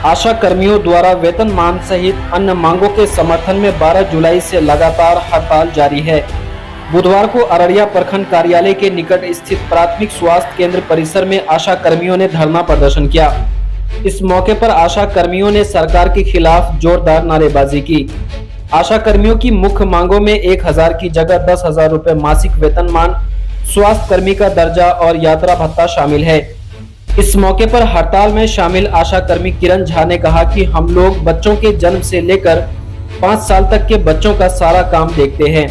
आशा कर्मियों द्वारा वेतनमान सहित अन्य मांगों के समर्थन में 12 जुलाई से लगातार हड़ताल जारी है। बुधवार को अररिया प्रखंड कार्यालय के निकट स्थित प्राथमिक स्वास्थ्य केंद्र परिसर में आशा कर्मियों ने धरना प्रदर्शन किया। इस मौके पर आशा कर्मियों ने सरकार के खिलाफ जोरदार नारेबाजी की। आशा कर्मियों की मुख्य मांगों में 1000 की जगह 10,000 रुपए मासिक वेतनमान, स्वास्थ्य कर्मी का दर्जा और यात्रा भत्ता शामिल है। इस मौके पर हड़ताल में शामिल आशा कर्मी किरण झा ने कहा कि हम लोग बच्चों के जन्म से लेकर 5 साल तक के बच्चों का सारा काम देखते हैं।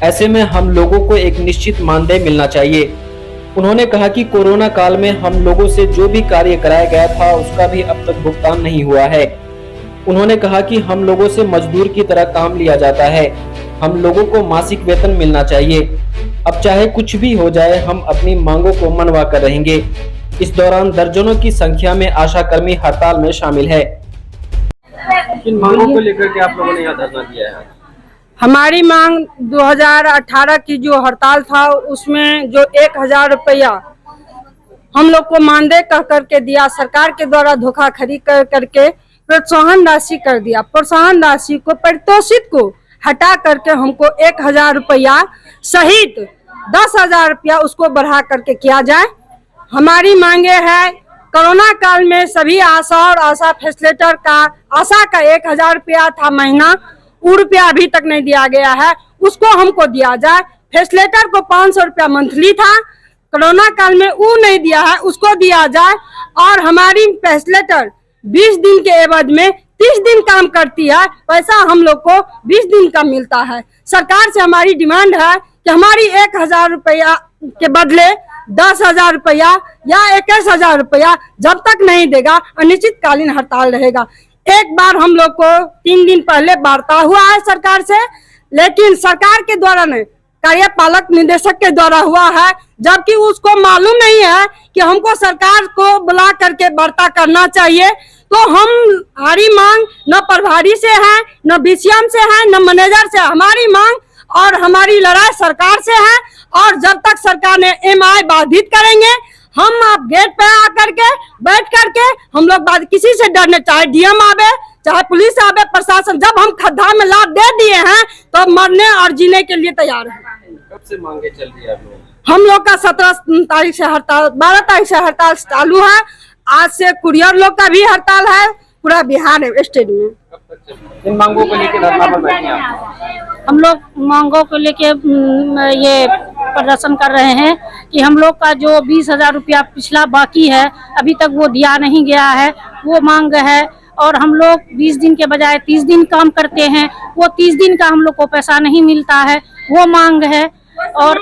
ऐसे में हम लोगों को एक निश्चित मानदेय मिलना चाहिए। उन्होंने कहा कि कोरोना काल में हम लोगों से जो भी कार्य कराया गया था उसका भी अब तक भुगतान नहीं हुआ है। उन्होंने कहा कि हम लोगों से मजदूर की तरह काम लिया जाता है। हम लोगों को मासिक वेतन मिलना चाहिए। अब चाहे कुछ भी हो जाए, हम अपनी मांगों को मनवा कर रहेंगे। इस दौरान दर्जनों की संख्या में आशा कर्मी हड़ताल में शामिल है। किन मांगों को लेकर के आप लोगों ने यहाँ धरना दिया है? हमारी मांग 2018 की जो हड़ताल था उसमें जो 1000 रुपया हम लोग को मानदेय कह करके दिया, सरकार के द्वारा धोखाधड़ी कर करके प्रोत्साहन राशि कर दिया। प्रोत्साहन राशि को, पारितोषिक को हटा करके हमको 1000 रुपया सहित 10,000 रुपया उसको बढ़ा करके किया जाए। हमारी मांगे है, कोरोना काल में सभी आशा और आशा फैसिलिटेटर का, आशा का 1000 रुपया था महीना, वो रुपया अभी तक नहीं दिया गया है, उसको हमको दिया जाए। फैसिलिटेटर को 500 रुपया मंथली था, कोरोना काल में वो नहीं दिया है, उसको दिया जाए। और हमारी फैसिलिटेटर 20 दिन के एवज में 30 दिन काम करती है, पैसा हम लोग को 20 दिन का मिलता है। सरकार से हमारी डिमांड है कि हमारी 1000 रुपया के बदले 10,000 रुपया या 21,000 रुपया जब तक नहीं देगा अनिश्चितकालीन हड़ताल रहेगा। एक बार हम लोग को 3 दिन पहले वार्ता हुआ है सरकार से, लेकिन सरकार के द्वारा नहीं, कार्यपालक निदेशक के द्वारा हुआ है, जबकि उसको मालूम नहीं है कि हमको सरकार को बुला करके वार्ता करना चाहिए। तो हमारी मांग न प्रभारी से है, न बीसीएम से है, न मैनेजर से। हमारी मांग और हमारी लड़ाई सरकार से है। और जब तक सरकार ने एमआई बाधित करेंगे, हम आप गेट पे आकर के बैठ करके हम लोग किसी से डरने, चाहे डीएम आवे, चाहे पुलिस आवे, प्रशासन, जब हम खड्डा में लात दे दिए हैं तो मरने और जीने के लिए तैयार है। कब से मांगे चल रही है आप लोग? हम लोग का 17 तारीख से हड़ताल, 12 तारीख से हड़ताल चालू है। आज से कुरियर लोग का भी हड़ताल है, पूरा बिहार स्टेट में। इन मांगों को लेकर धरना पर बैठे हैं? हम लोग मांगों को लेके ये प्रदर्शन कर रहे हैं कि हम लोग का जो 20,000 रुपया पिछला बाकी है अभी तक वो दिया नहीं गया है, वो मांग है। और हम लोग 20 दिन के बजाय 30 दिन काम करते हैं, वो 30 दिन का हम लोग को पैसा नहीं मिलता है, वो मांग है। और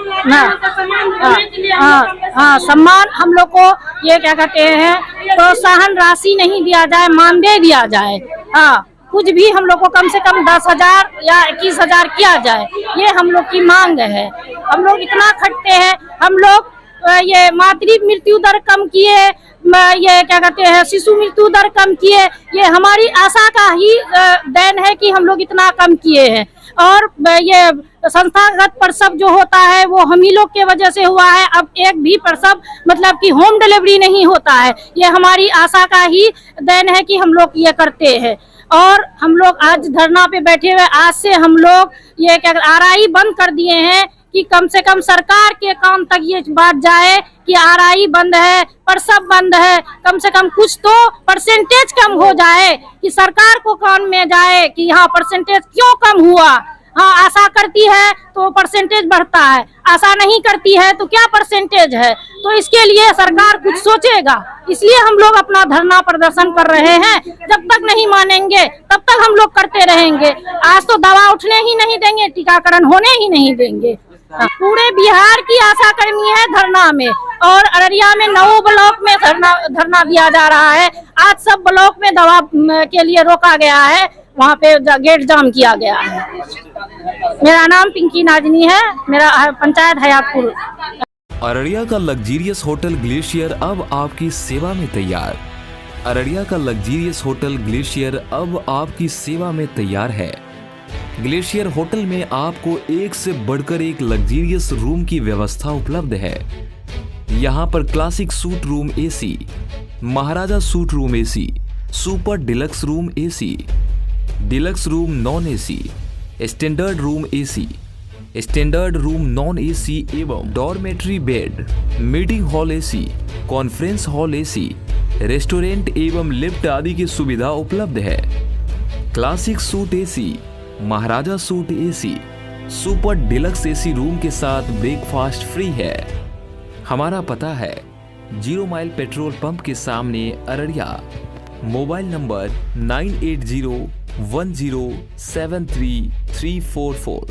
हाँ, सम्मान हम लोग को ये क्या कहते हैं, प्रोत्साहन राशि नहीं दिया जाए, मानदेय दिया जाए। हाँ, कुछ भी हम लोग को कम से कम 10,000 या 21,000 किया जाए, ये हम लोग की मांग है। हम लोग इतना खटते हैं, हम लोग ये मातृ मृत्यु दर कम किए, ये क्या कहते हैं, शिशु मृत्यु दर कम किए, ये हमारी आशा का ही देन है कि हम लोग इतना कम किए हैं। और ये संस्थागत प्रसव जो होता है वो हम ही लोग के वजह से हुआ है। अब एक भी प्रसव मतलब कि होम डिलीवरी नहीं होता है, ये हमारी आशा का ही देन है कि हम लोग ये करते हैं। और हम लोग आज धरना पे बैठे हुए, आज से हम लोग ये क्या आरआई बंद कर दिए हैं कि कम से कम सरकार के कान तक ये बात जाए कि आरआई बंद है, प्रसव बंद है, कम से कम कुछ तो परसेंटेज कम हो जाए, कि सरकार को कान में जाए कि हाँ परसेंटेज क्यों कम हुआ। हाँ, आशा करती है तो परसेंटेज बढ़ता है, आशा नहीं करती है तो क्या परसेंटेज है। तो इसके लिए सरकार कुछ सोचेगा, इसलिए हम लोग अपना धरना प्रदर्शन कर रहे हैं। जब तक नहीं मानेंगे तब तक हम लोग करते रहेंगे। आज तो दवा उठने ही नहीं देंगे, टीकाकरण होने ही नहीं देंगे। पूरे बिहार की आशा कर्मी है धरना में, और अररिया में 9 ब्लॉक में धरना दिया जा रहा है। आज सब ब्लॉक में दवा के लिए रोका गया है, वहाँ पे गेट जाम किया गया है। मेरा नाम पिंकी नाजनी है, मेरा पंचायत हयातपुर। अररिया का लग्जीरियस होटल ग्लेशियर अब आपकी सेवा में तैयार। अररिया का लग्जीरियस होटल ग्लेशियर अब आपकी सेवा में तैयार है। ग्लेशियर होटल में आपको एक से बढ़कर एक लग्जीरियस रूम की व्यवस्था उपलब्ध है। यहाँ पर classic suite room AC, Maharaja suite room AC, super deluxe room AC, deluxe room non AC, standard room AC, standard room non AC एवं dormitory bed, meeting hall AC, conference hall AC, restaurant एवं lift आदि की सुविधा उपलब्ध है। Classic suite AC, Maharaja suite AC, super deluxe AC room के साथ breakfast free है। हमारा पता है 0 माइल पेट्रोल पंप के सामने अररिया। Mobile number 9801073344।